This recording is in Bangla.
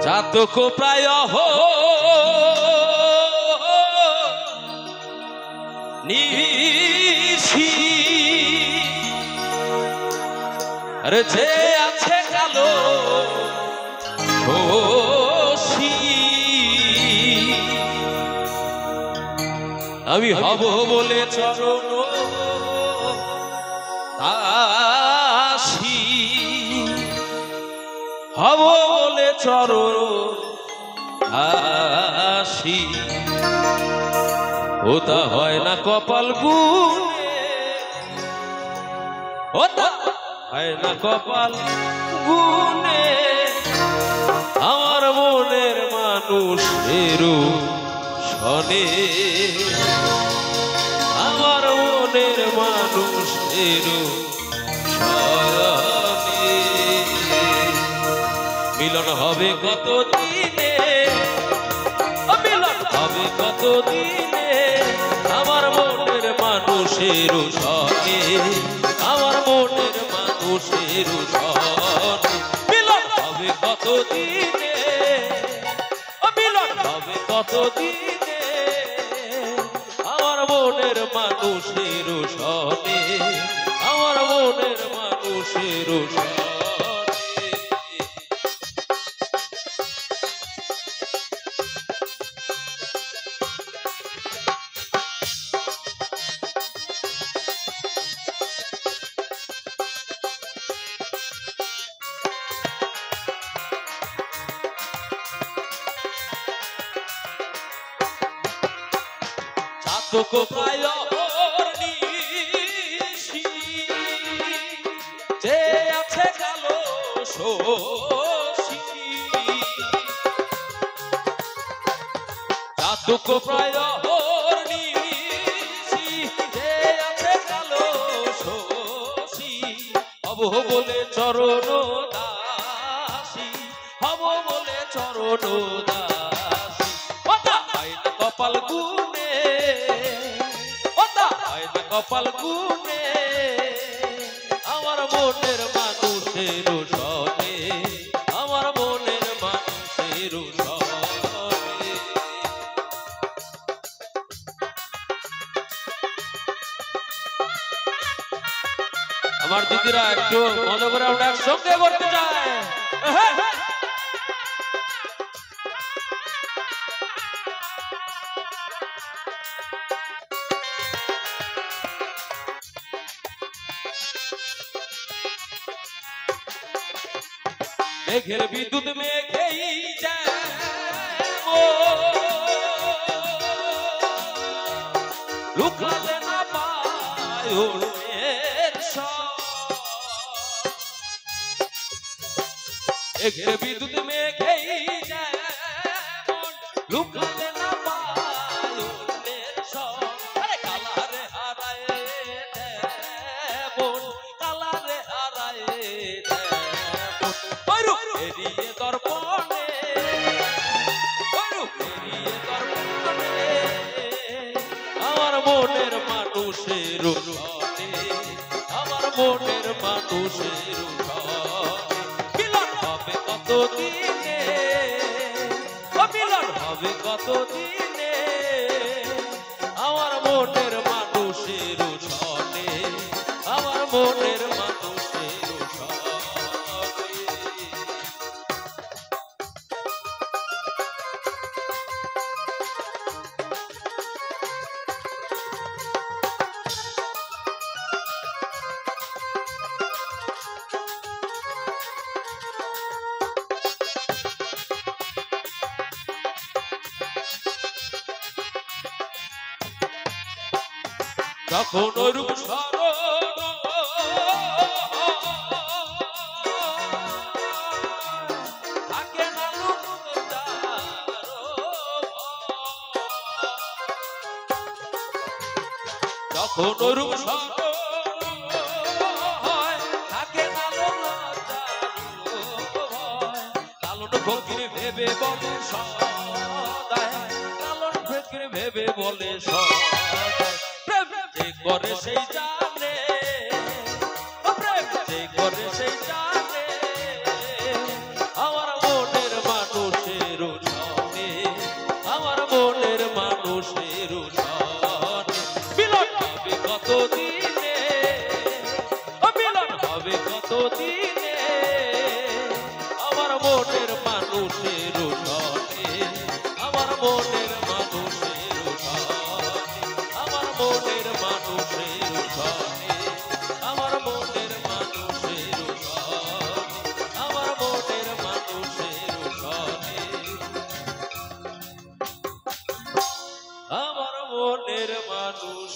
চাতক প্রায় নিশি আরে যে আছে কালো শোষী আমি হব বলে চরণ দাসী হব বলে চরণ দাসী ওটা হয় না কপাল গুনে ওটা হয় না কপাল গুনে আমার মনের মানুষেরও শনে আমার মনের মানুষেরও শনে মিলন হবে কত দিনে মিলন হবে কত দিনে আমার মনের মানুষেরও শনে আমার মনের মানুষেরও শনে মিলন হবে কত দিনে মিলন হবে কত দিনে আমার মনের মানুষেরও শনে আমার মনের মানুষেরও শনে চাতক প্রায় নিশি যে আছে কালো শোষী চাতক প্রায় নিশি যে আছে কালো শোষী হব বলে চরণ দাসী হব বলে চরণ দাসী ওটা হয় না কপাল গুনে ওটা হয় না কপাল গুনে আমার মনের মানুষের শনে আমার মনের মানুষের শনে আমার দিদিরা একটু মজা করে আমরা একসঙ্গে করতে চাই মেঘের বিদ্যুৎ মেঘেই যায় লুকালে না পায় মেঘের বিদ্যুৎ মেঘেই যায় লুকালে না পায় কালারে হারায় মন কালারে হারায় এড়িয়ে দর্পণে আমার মনের মানুষের শনে আমার মনের মানুষের মিলন হবে কত দিনে মিলন হবে কত দিনে আমার মনের মানুষের শনে আমার মনের মানুষের যখন রূপ শরণ থাকে না যখন রূপ শরণ থাকে না লালন ফকির ভেবে বলে সদায় লালন ফকির ভেবে বলে সদায় যে করে সেই জানে যে করে সেই জানে আমার মনের মানুষ দিনে আমার মনের মানুষের উঠনে আমার মনের মানুষের উঠনে আমার মনের মানুষের উঠনে আমার মনের মানুষের উঠনে আমার মনের মানুষের উঠনে আমার মনের মানুষ